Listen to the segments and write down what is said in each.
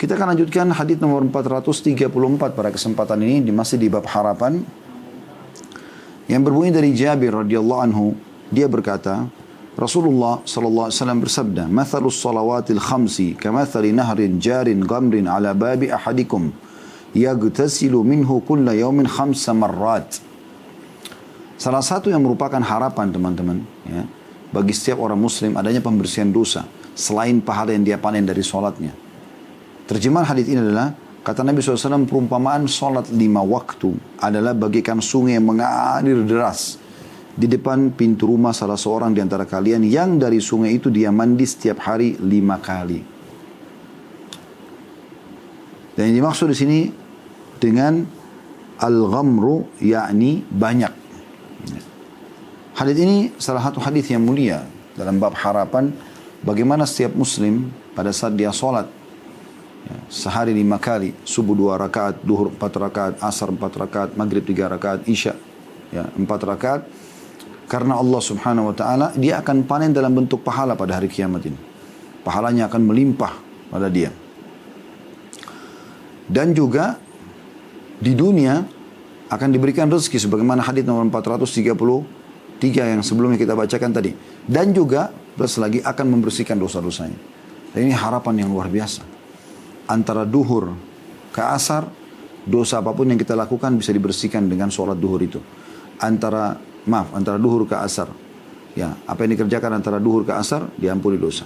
Kita akan lanjutkan hadis nomor 434 pada kesempatan ini masih di bab harapan. Yang berbunyi dari Jabir radhiyallahu anhu, dia berkata, Rasulullah sallallahu alaihi wasallam bersabda, "Mathalus salawatil khamsi kamathali nahrin jarin ghamrin ala babi ahadikum yagtasilu minhu kulla yawmin khamsa marrat." Salah satu yang merupakan harapan teman-teman, ya, bagi setiap orang muslim adanya pembersihan dosa selain pahala yang dia panen dari sholatnya. Terjemahan hadis ini adalah, kata Nabi SAW, perumpamaan sholat 5 waktu adalah bagaikan sungai yang mengalir deras di depan pintu rumah salah seorang di antara kalian yang dari sungai itu dia mandi setiap hari 5 kali. Dan yang dimaksud di sini dengan al-ghamru, yakni banyak. Hadis ini salah satu hadis yang mulia dalam bab harapan, bagaimana setiap muslim pada saat dia sholat, ya, sehari 5 kali, subuh 2 rakaat, duhur 4 rakaat, asar 4 rakaat, maghrib 3 rakaat, isya, ya, 4 rakaat. Karena Allah subhanahu wa ta'ala, dia akan panen dalam bentuk pahala pada hari kiamat ini. Pahalanya akan melimpah pada dia. Dan juga di dunia akan diberikan rezeki sebagaimana hadis nomor 433 yang sebelumnya kita bacakan tadi. Dan juga plus lagi akan membersihkan dosa-dosanya. Dan ini harapan yang luar biasa. Antara duhur ke asar, dosa apapun yang kita lakukan bisa dibersihkan dengan sholat duhur itu. Antara duhur ke asar, ya, apa yang dikerjakan antara duhur ke asar diampuni dosa.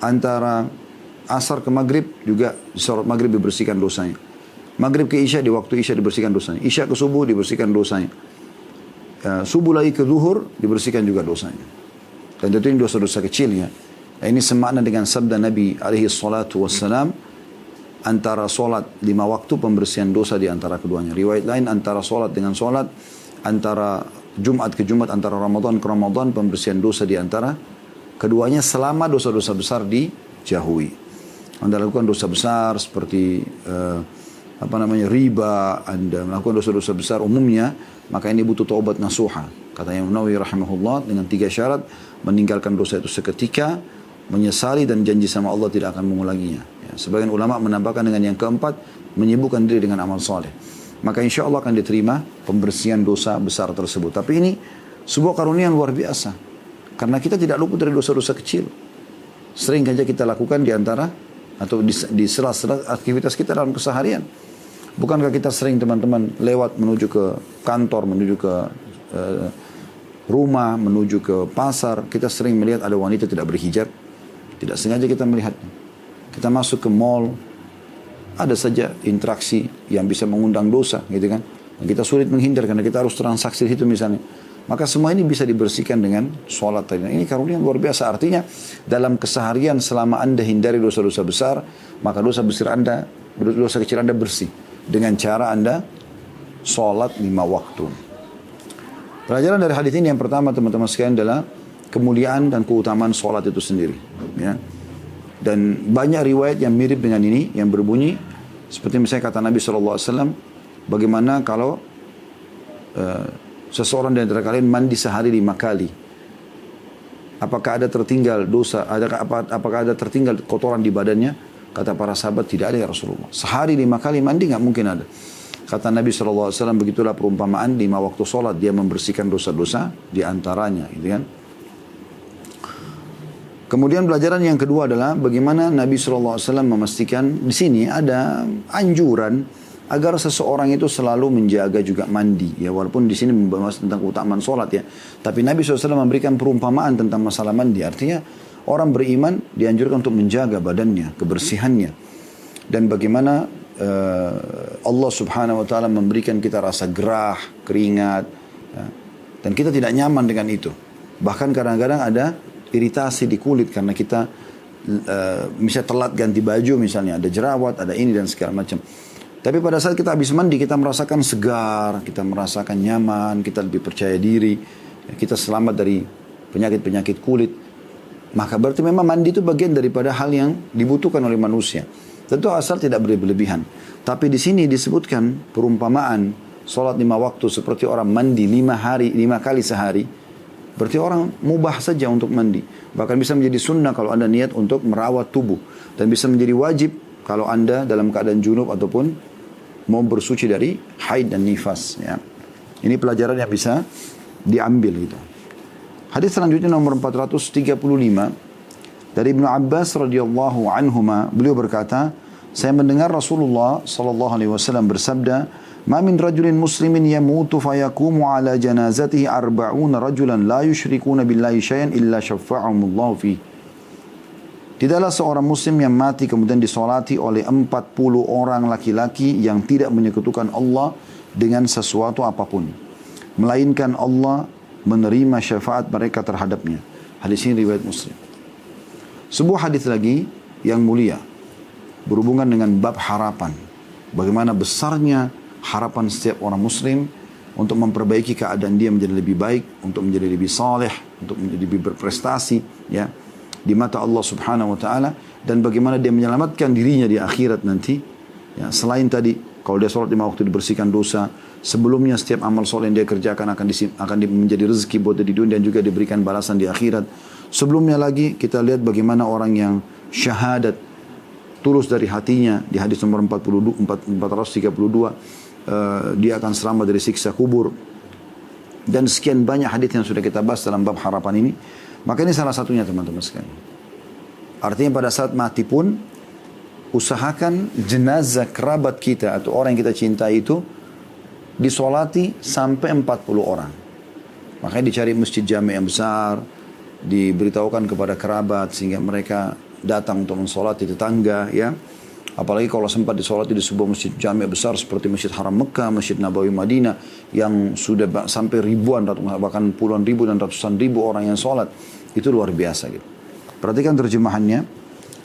Antara asar ke maghrib juga sholat maghrib dibersihkan dosanya. Maghrib ke isya di waktu isya dibersihkan dosanya. Isya ke subuh dibersihkan dosanya. Subuh lagi ke zuhur dibersihkan juga dosanya. Dan tentu ini dosa-dosa kecilnya. Ini semakna dengan sabda Nabi alaihi salatu wassalam, antara solat 5 waktu pembersihan dosa di antara keduanya. Riwayat lain, antara solat dengan solat, antara Jumat ke Jumat, antara Ramadan ke Ramadan, pembersihan dosa di antara keduanya selama dosa-dosa besar dijauhi. Anda lakukan dosa besar seperti riba, Anda melakukan dosa-dosa besar umumnya, maka ini butuh taubat nasuha. Kata Imam Nawawi rahimahullah, dengan 3 syarat: meninggalkan dosa itu seketika, menyesali, dan janji sama Allah tidak akan mengulanginya. Ya, sebagian ulama menambahkan dengan yang keempat, menyibukkan diri dengan amal soleh. Maka insya Allah akan diterima pembersihan dosa besar tersebut. Tapi ini sebuah karunia yang luar biasa. Karena kita tidak luput dari dosa-dosa kecil. Sering saja kita lakukan di antara atau di sela-sela aktivitas kita dalam keseharian. Bukankah kita sering teman-teman lewat menuju ke kantor, menuju ke rumah, menuju ke pasar, kita sering melihat ada wanita tidak berhijab. Tidak sengaja kita melihatnya. Kita masuk ke mall, ada saja interaksi yang bisa mengundang dosa, gitu kan. Dan kita sulit menghindar karena kita harus transaksi di situ misalnya. Maka semua ini bisa dibersihkan dengan sholat tadi. Ini karunia yang luar biasa. Artinya dalam keseharian selama Anda hindari dosa-dosa besar, maka dosa kecil Anda bersih. Dengan cara Anda sholat 5 waktu. Pelajaran dari hadis ini yang pertama teman-teman sekalian adalah kemuliaan dan keutamaan sholat itu sendiri. Ya. Dan banyak riwayat yang mirip dengan ini yang berbunyi seperti misalnya kata Nabi SAW, bagaimana kalau seseorang di antara kalian mandi sehari 5 kali. Apakah ada tertinggal dosa? Apakah ada tertinggal kotoran di badannya? Kata para sahabat, tidak ada ya Rasulullah. Sehari 5 kali mandi nggak mungkin ada. Kata Nabi SAW, begitulah perumpamaan 5 waktu sholat. Dia membersihkan dosa-dosa di antaranya. Gitu kan? Kemudian pelajaran yang kedua adalah bagaimana Nabi SAW memastikan di sini ada anjuran agar seseorang itu selalu menjaga juga mandi. Ya, walaupun di sini membahas tentang keutamaan sholat ya. Tapi Nabi SAW memberikan perumpamaan tentang masalah mandi. Artinya orang beriman dianjurkan untuk menjaga badannya, kebersihannya. Dan bagaimana Allah subhanahu wa ta'ala memberikan kita rasa gerah, keringat. Ya. Dan kita tidak nyaman dengan itu. Bahkan kadang-kadang ada iritasi di kulit karena kita misalnya telat ganti baju misalnya. Ada jerawat, ada ini dan segala macam. Tapi pada saat kita habis mandi kita merasakan segar, kita merasakan nyaman, kita lebih percaya diri. Kita selamat dari penyakit-penyakit kulit. Maka berarti memang mandi itu bagian daripada hal yang dibutuhkan oleh manusia. Tentu asal tidak berlebihan. Tapi di sini disebutkan perumpamaan sholat 5 waktu seperti orang mandi 5 kali sehari. Berarti orang mubah saja untuk mandi. Bahkan bisa menjadi sunnah kalau Anda niat untuk merawat tubuh. Dan bisa menjadi wajib kalau Anda dalam keadaan junub ataupun mau bersuci dari haid dan nifas. Ya. Ini pelajaran yang bisa diambil gitu. Hadis selanjutnya nomor 435 dari Ibnu Abbas radhiyallahu anhuma, beliau berkata, saya mendengar Rasulullah sallallahu alaihi wasallam bersabda, "Ma min rajulin muslimin yamutu fayaqumu ala janazatihi 40 rajulan la yusyrikuna billahi syai'an illa syafa'ahumullahu fi." Tidaklah seorang muslim yang mati kemudian disolati oleh 40 orang laki-laki yang tidak menyekutukan Allah dengan sesuatu apapun, melainkan Allah menerima syafaat mereka terhadapnya. Hadis ini riwayat Muslim. Sebuah hadis lagi yang mulia berhubungan dengan bab harapan. Bagaimana besarnya harapan setiap orang muslim untuk memperbaiki keadaan dia menjadi lebih baik, untuk menjadi lebih saleh, untuk menjadi lebih berprestasi ya di mata Allah Subhanahu wa taala, dan bagaimana dia menyelamatkan dirinya di akhirat nanti. Ya, selain tadi kalau dia sholat 5 waktu dibersihkan dosa, sebelumnya setiap amal soleh yang dia kerjakan akan menjadi rezeki buat dia di dunia dan juga diberikan balasan di akhirat. Sebelumnya lagi kita lihat bagaimana orang yang syahadat tulus dari hatinya di hadis nomor 432 dia akan selamat dari siksa kubur, dan sekian banyak hadis yang sudah kita bahas dalam bab harapan ini. Maka ini salah satunya teman-teman sekalian. Artinya pada saat mati pun usahakan jenazah kerabat kita atau orang yang kita cintai itu disolati sampai 40 orang. Makanya dicari masjid jami yang besar, diberitahukan kepada kerabat sehingga mereka datang untuk mensolati tetangga ya. Apalagi kalau sempat disolati di sebuah masjid jami besar seperti Masjid Haram Mekah, Masjid Nabawi Madinah yang sudah sampai ribuan, bahkan puluhan ribu dan ratusan ribu orang yang sholat, itu luar biasa gitu. Perhatikan terjemahannya.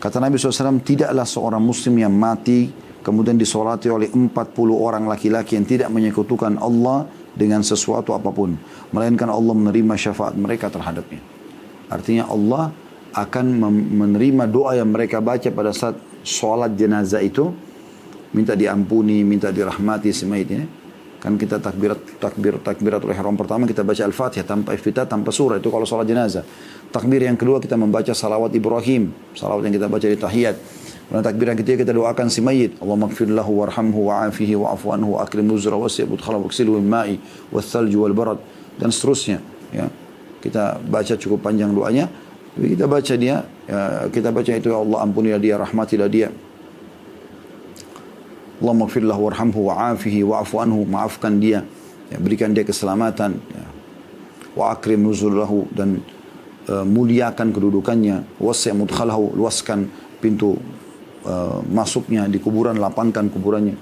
Kata Nabi SAW, tidaklah seorang muslim yang mati kemudian disolati oleh 40 orang laki-laki yang tidak menyekutukan Allah dengan sesuatu apapun, melainkan Allah menerima syafaat mereka terhadapnya. Artinya Allah akan menerima doa yang mereka baca pada saat sholat jenazah itu, minta diampuni, minta dirahmati si mayit ini. Kan kita takbiratul ihram pertama kita baca Al-Fatihah tanpa iftitah, tanpa surah, itu kalau sholat jenazah. Takbir yang kedua kita membaca salawat Ibrahim, salawat yang kita baca di tahiyat. Dan takbir yang ketiga kita doakan si mayit, Allahumma ighfir lahu warhamhu wa'afihi wa'afu anhu wa akrim nuzra wasi' mudkhala waghsilhu bil ma'i wath-thalji wal barad, dan seterusnya ya. Kita baca cukup panjang doanya. Kita baca dia, kita baca itu, ya Allah ampunilah dia, rahmatilah dia. Allahumma ighfir lahu warhamhu wa'afihi wa'afu anhu, maafkan dia, ya, berikan dia keselamatan, ya. Wa akrim nuzulahu, dan muliakan kedudukannya. Wasi' mudkhalahu, luaskan pintu masuknya di kuburan, lapangkan kuburannya.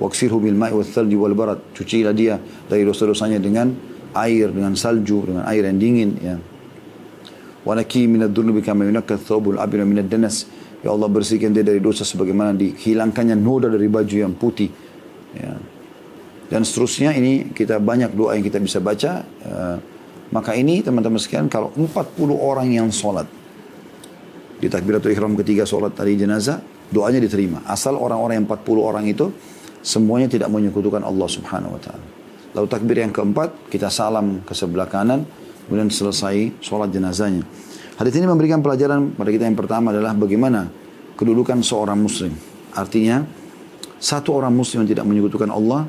Waghsilhu bil ma'i wath-thalji wal barad, cucilah dia dari dosa-dosanya dengan air, dengan salju, dengan air yang dingin ya. Wa naqi minadh dhunubi kama yunqqa ath-thawbul abyad minad danas, ya Allah bersihkan dia dari dosa sebagaimana dihilangkannya noda dari baju yang putih ya. Dan seterusnya, ini kita banyak doa yang kita bisa baca. Maka ini teman-teman sekalian, kalau 40 orang yang sholat di takbiratul ihram ketiga sholat tadi jenazah, doanya diterima asal orang-orang yang 40 orang itu semuanya tidak menyekutukan Allah Subhanahu wa taala. Lalu takbir yang keempat, kita salam ke sebelah kanan, kemudian selesai sholat jenazahnya. Hadis ini memberikan pelajaran pada kita. Yang pertama adalah bagaimana kedudukan seorang muslim. Artinya, satu orang muslim yang tidak menyekutukan Allah,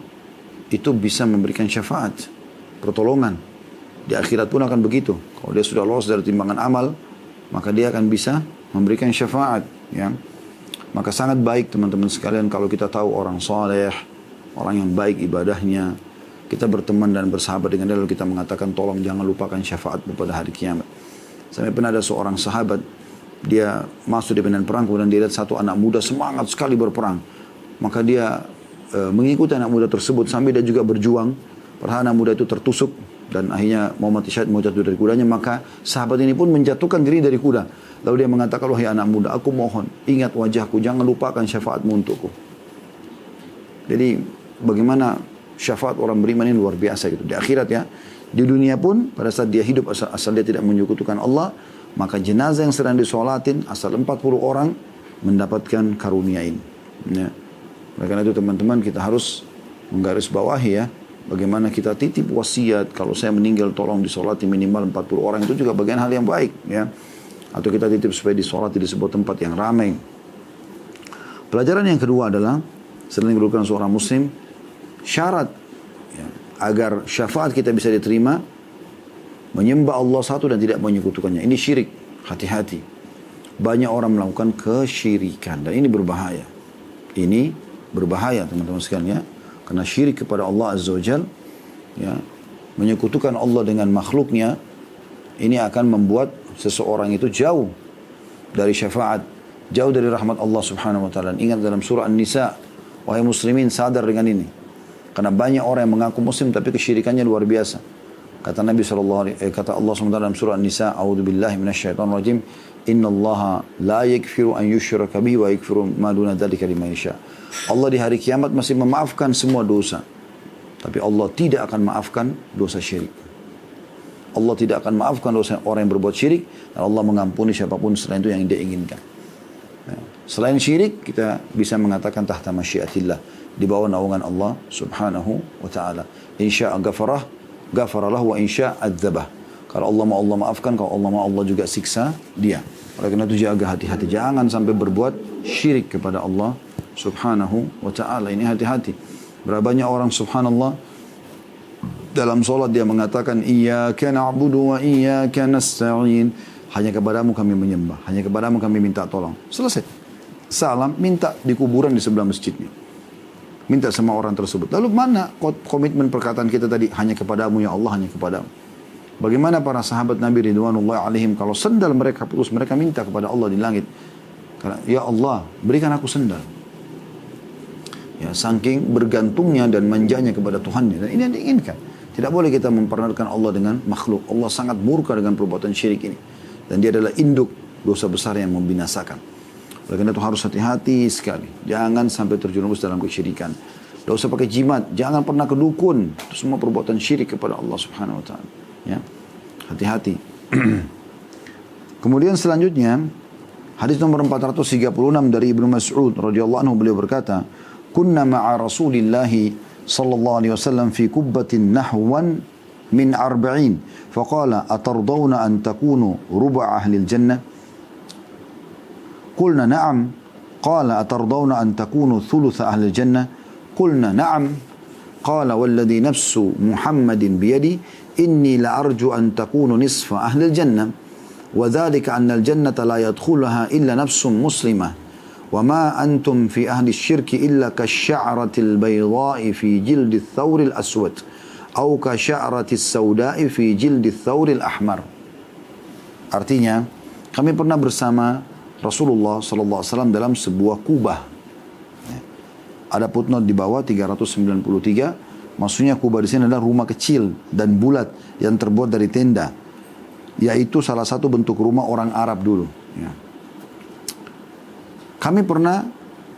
itu bisa memberikan syafaat, pertolongan. Di akhirat pun akan begitu. Kalau dia sudah lolos dari timbangan amal, maka dia akan bisa memberikan syafaat. Ya. Maka sangat baik teman-teman sekalian kalau kita tahu orang saleh, orang yang baik ibadahnya, kita berteman dan bersahabat dengan dia, lalu kita mengatakan tolong jangan lupakan syafaat pada hari kiamat. Sampai pernah ada seorang sahabat, dia masuk di medan perang, kemudian dia lihat satu anak muda semangat sekali berperang. Maka dia mengikuti anak muda tersebut sampai dia juga berjuang. Padahal anak muda itu tertusuk dan akhirnya mau mati syahid, mau jatuh dari kudanya. Maka sahabat ini pun menjatuhkan diri dari kuda. Lalu dia mengatakan, wahai anak muda, aku mohon ingat wajahku, jangan lupakan syafaatmu untukku. Jadi bagaimana syafaat orang beriman ini luar biasa gitu. Di akhirat ya, di dunia pun pada saat dia hidup asal dia tidak menyekutukan Allah, maka jenazah yang sedang disolatin asal 40 orang mendapatkan karunia ini. Ya. Oleh karena itu teman-teman, kita harus menggarisbawahi ya, Bagaimana kita titip wasiat, kalau saya meninggal tolong disolati minimal 40 orang, itu juga bagian hal yang baik. Ya. Atau kita titip supaya disolati di sebuah tempat yang ramai. Pelajaran yang kedua adalah, selain kedudukan seorang muslim, syarat ya, agar syafaat kita bisa diterima, menyembah Allah satu dan tidak menyekutukannya. Ini syirik, hati-hati. Banyak orang melakukan kesyirikan dan ini berbahaya. Ini berbahaya teman-teman sekalian ya. Karena syirik kepada Allah Azza wa Jal, ya, menyekutukan Allah dengan makhluknya, ini akan membuat seseorang itu jauh dari syafaat, jauh dari rahmat Allah Subhanahu wa taala. Ingat dalam surah An-Nisa, wahai muslimin sadar dengan ini. Karena banyak orang yang mengaku muslim tapi kesyirikannya luar biasa. Kata Nabi kata Allah SWT dalam surah An-Nisa, a'udzubillahi minasyaitonirrajim, innallaha la yaghfiru an yushraka bihi wa yaghfiru ma duna dzalika liman yasha. Allah di hari kiamat masih memaafkan semua dosa. Tapi Allah tidak akan maafkan dosa syirik. Allah tidak akan maafkan dosa orang yang berbuat syirik, dan Allah mengampuni siapapun selain itu yang dia inginkan. Selain syirik, kita bisa mengatakan tahta masyiatillah, di bawah naungan Allah Subhanahu wa taala. Insya ghafaralah wa insya adzabah. Kalau Allah mau Allah maafkan, kalau Allah mau Allah juga siksa dia. Oleh karena itu jaga hati-hati, jangan sampai berbuat syirik kepada Allah Subhanahu wa taala. Ini hati-hati. Berapa banyak orang subhanallah dalam solat dia mengatakan iyyaka na'budu wa iyyaka nasta'in. Hanya kepadamu kami menyembah, hanya kepadamu kami minta tolong. Selesai. Salam, minta di kuburan di sebelah masjidnya. Minta sama orang tersebut. Lalu mana komitmen perkataan kita tadi? Hanya kepadamu ya Allah, hanya kepadamu. Bagaimana para sahabat Nabi ridwanullah alaihim, kalau sendal mereka putus, mereka minta kepada Allah di langit. Karena, ya Allah, berikan aku sendal. Ya, saking bergantungnya dan manjanya kepada Tuhannya. Dan ini yang diinginkan. Tidak boleh kita memperkenalkan Allah dengan makhluk. Allah sangat murka dengan perbuatan syirik ini. Dan dia adalah induk dosa besar yang membinasakan. Oleh karena itu harus hati-hati sekali. Jangan sampai terjerumus dalam kesyirikan. Tidak usah pakai jimat. Jangan pernah ke dukun. Itu semua perbuatan syirik kepada Allah Subhanahu wa taala. Ya. Hati-hati. Kemudian selanjutnya, hadis nomor 436 dari Ibnu Mas'ud radhiyallahu anhu, beliau berkata, "Kunna ma'a Rasulillahi sallallahu alaihi wasallam fi kubbatin nahwan min 40, faqala atardawna an takunu ruba' ahli al-jannah?" Qulna na'am. Qala atardawna an takunu thulutha ahli al-jannah? Qulna na'am. Qala walladhi nafsu Muhammadin biyadi inni la arju an takunu nisfa ahli al-jannah wa dhalika anna al-jannata la yadkhulaha illa nafsun muslimah wa ma antum fi ahli syirki illa kasya'ratil bayda'i fi jildi thawril aswad atau kasya'ratis sawda'i fi jildi thawril ahmar. Artinya, kami pernah bersama Rasulullah SAW dalam sebuah kubah. Ada footnote di bawah 393. Maksudnya kubah di sini adalah rumah kecil dan bulat yang terbuat dari tenda, yaitu salah satu bentuk rumah orang Arab dulu. Ya. Kami pernah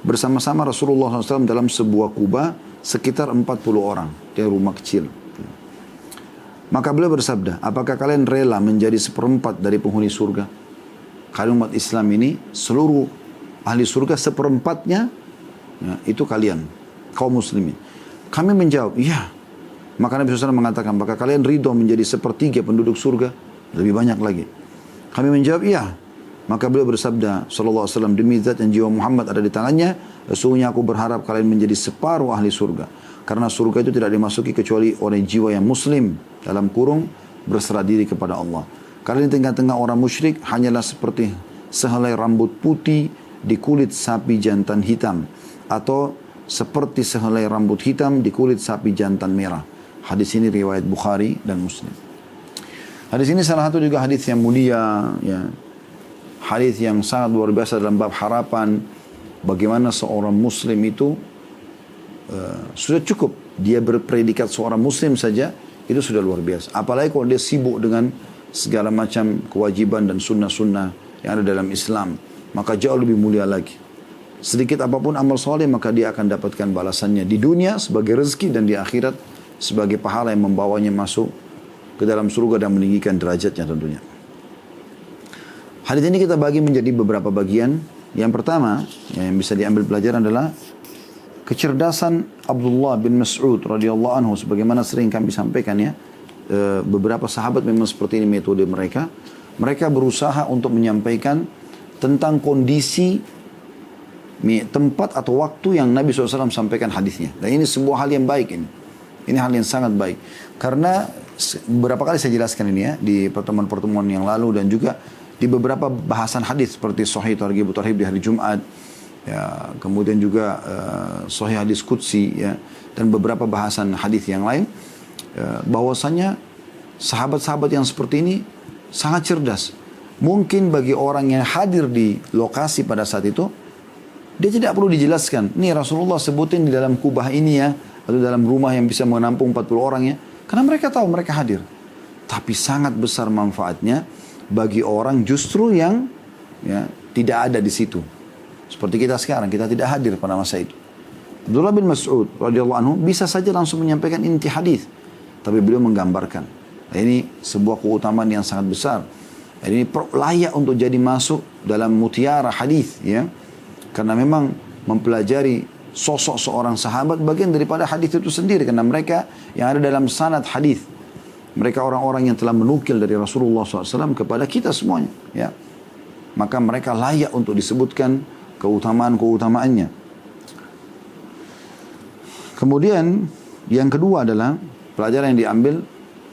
bersama-sama Rasulullah SAW dalam sebuah kubah sekitar 40 orang di rumah kecil. Maka beliau bersabda, apakah kalian rela menjadi seperempat dari penghuni surga? Kalian umat Islam ini, seluruh ahli surga seperempatnya, ya, itu kalian, kaum muslimin. Kami menjawab, iya. Maka Nabi SAW mengatakan, apakah kalian ridho menjadi sepertiga penduduk surga? Lebih banyak lagi. Kami menjawab, iya. Maka beliau bersabda, sallallahu alaihi wasallam, demi zat yang jiwa Muhammad ada di tangannya, sesungguhnya aku berharap kalian menjadi separuh ahli surga. Karena surga itu tidak dimasuki kecuali oleh jiwa yang muslim, dalam kurung, berserah diri kepada Allah. Karena di tengah-tengah orang musyrik hanyalah seperti sehelai rambut putih di kulit sapi jantan hitam, atau seperti sehelai rambut hitam di kulit sapi jantan merah. Hadis ini riwayat Bukhari dan Muslim. Hadis ini salah satu juga hadis yang mulia, ya. Hadis yang sangat luar biasa dalam bab harapan. Bagaimana seorang muslim itu sudah cukup dia berpredikat seorang muslim saja, itu sudah luar biasa. Apalagi kalau dia sibuk dengan segala macam kewajiban dan sunnah-sunnah yang ada dalam Islam, maka jauh lebih mulia lagi. Sedikit apapun amal soleh, maka dia akan dapatkan balasannya di dunia sebagai rezeki dan di akhirat sebagai pahala yang membawanya masuk ke dalam surga dan meninggikan derajatnya tentunya. Hadis ini kita bagi menjadi beberapa bagian. Yang pertama yang bisa diambil pelajaran adalah kecerdasan Abdullah bin Mas'ud radhiyallahu anhu, sebagaimana sering kami sampaikan ya, beberapa sahabat memang seperti ini metode mereka. Mereka berusaha untuk menyampaikan tentang kondisi, tempat atau waktu yang Nabi SAW sampaikan hadisnya. Dan ini sebuah hal yang baik ini. Ini hal yang sangat baik. Karena beberapa kali saya jelaskan ini ya, di pertemuan-pertemuan yang lalu dan juga di beberapa bahasan hadis seperti Sahih Targhib Tarhib di hari Jumat, ya, kemudian juga Sahih Hadis Qudsi ya, dan beberapa bahasan hadis yang lain, bahwasanya sahabat-sahabat yang seperti ini sangat cerdas. Mungkin bagi orang yang hadir di lokasi pada saat itu, dia tidak perlu dijelaskan. Nih Rasulullah sebutin di dalam kubah ini ya, atau dalam rumah yang bisa menampung 40 orang ya. Karena mereka tahu mereka hadir. Tapi sangat besar manfaatnya bagi orang justru yang ya, tidak ada di situ. Seperti kita sekarang, kita tidak hadir pada masa itu. Abdullah bin Mas'ud radhiyallahu anhu bisa saja langsung menyampaikan inti hadis, tapi beliau menggambarkan. Nah, ini sebuah keutamaan yang sangat besar. Dan ini layak untuk jadi masuk dalam mutiara hadis ya. Karena memang mempelajari sosok seorang sahabat bagian daripada hadis itu sendiri, karena mereka yang ada dalam sanad hadis. Mereka orang-orang yang telah menukil dari Rasulullah SAW kepada kita semuanya ya. Maka mereka layak untuk disebutkan keutamaan-keutamaannya. Kemudian yang kedua adalah pelajaran yang diambil,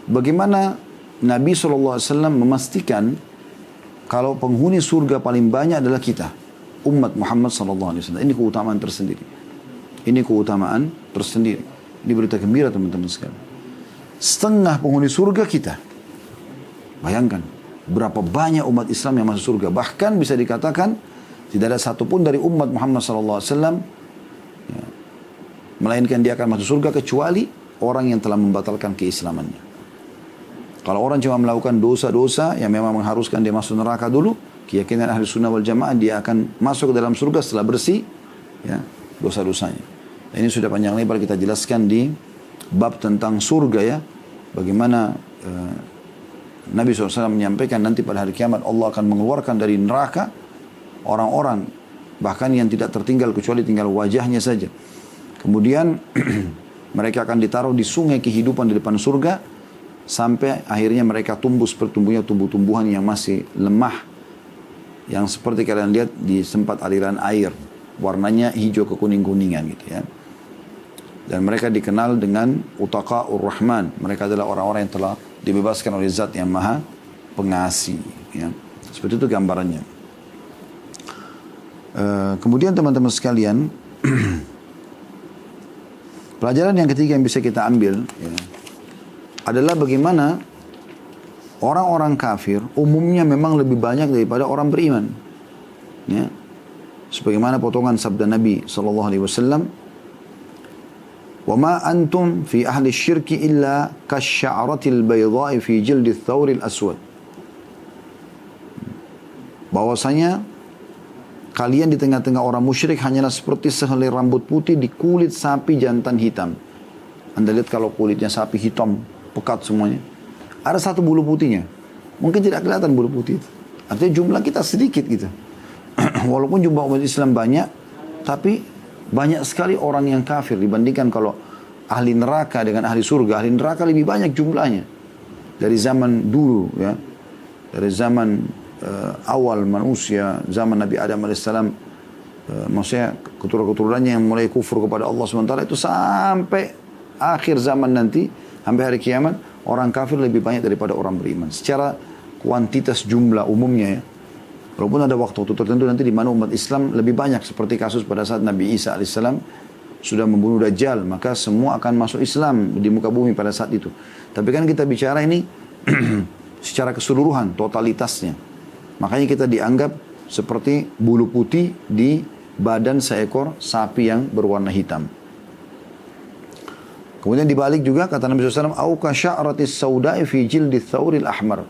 bagaimana Nabi SAW memastikan kalau penghuni surga paling banyak adalah kita, umat Muhammad SAW. Ini keutamaan tersendiri. Ini keutamaan tersendiri. Ini berita gembira teman-teman sekalian. Setengah penghuni surga kita. Bayangkan berapa banyak umat Islam yang masuk surga. Bahkan bisa dikatakan tidak ada satupun dari umat Muhammad SAW ya, melainkan dia akan masuk surga kecuali orang yang telah membatalkan keislamannya. Kalau orang cuma melakukan dosa-dosa yang memang mengharuskan dia masuk neraka dulu, keyakinan ahli sunnah wal jamaah dia akan masuk ke dalam surga setelah bersih ya, dosa-dosanya. Nah, ini sudah panjang lebar kita jelaskan di bab tentang surga ya. Bagaimana Nabi SAW menyampaikan nanti pada hari kiamat Allah akan mengeluarkan dari neraka orang-orang bahkan yang tidak tertinggal kecuali tinggal wajahnya saja. Kemudian mereka akan ditaruh di sungai kehidupan di depan surga sampai akhirnya mereka tumbuh seperti tumbuhnya tumbuh-tumbuhan yang masih lemah, yang seperti kalian lihat di tempat aliran air, warnanya hijau kekuning-kuningan gitu ya. Dan mereka dikenal dengan Utaqa'ur Rahman. Mereka adalah orang-orang yang telah dibebaskan oleh Zat yang Maha Pengasih ya. Seperti itu gambarannya. Kemudian teman-teman sekalian, pelajaran yang ketiga yang bisa kita ambil ya, adalah bagaimana orang-orang kafir umumnya memang lebih banyak daripada orang beriman. Ya. Sebagaimana potongan sabda Nabi SAW, وَمَا أَنْتُمْ فِي أَهْلِ الشِّرْكِ إِلَّا كَالشَّعْرَةِ الْبَيْضَاءِ فِي جِلْدِ الثَّوْرِ الْأَسْوَدِ. Bahwasanya kalian di tengah-tengah orang musyrik hanyalah seperti sehelai rambut putih di kulit sapi jantan hitam. Anda lihat kalau kulitnya sapi hitam, pekat semuanya. Ada satu bulu putihnya. Mungkin tidak kelihatan bulu putih itu. Artinya jumlah kita sedikit gitu. Walaupun jumlah umat Islam banyak, tapi banyak sekali orang yang kafir dibandingkan kalau ahli neraka dengan ahli surga. Ahli neraka lebih banyak jumlahnya. Dari zaman dulu ya. Dari zaman awal manusia, zaman Nabi Adam AS, maksudnya keturunan-keturunannya yang mulai kufur kepada Allah SWT itu sampai akhir zaman nanti, sampai hari kiamat, orang kafir lebih banyak daripada orang beriman. Secara kuantitas jumlah umumnya ya. Walaupun ada waktu tertentu nanti di mana umat Islam lebih banyak, seperti kasus pada saat Nabi Isa AS sudah membunuh Dajjal, maka semua akan masuk Islam di muka bumi pada saat itu. Tapi kan kita bicara ini secara keseluruhan, totalitasnya. Makanya kita dianggap seperti bulu putih di badan seekor sapi yang berwarna hitam. Kemudian dibalik juga kata Nabi SAW, "Au ka sya'ratis sauda'i fi jildi tsauril ahmar."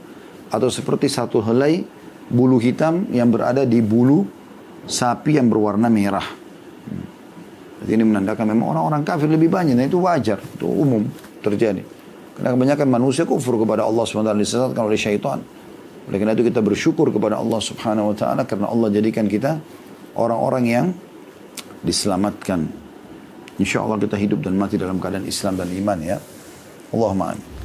Atau seperti satu helai bulu hitam yang berada di bulu sapi yang berwarna merah. Jadi ini menandakan memang orang-orang kafir lebih banyak. Dan itu wajar, itu umum terjadi. Karena kebanyakan manusia kufur kepada Allah SWT, disesatkan oleh syaitan. Oleh karena itu kita bersyukur kepada Allah Subhanahu Wa Taala karena Allah jadikan kita orang-orang yang diselamatkan. insya Allah kita hidup dan mati dalam keadaan Islam dan iman ya. Allahumma amin.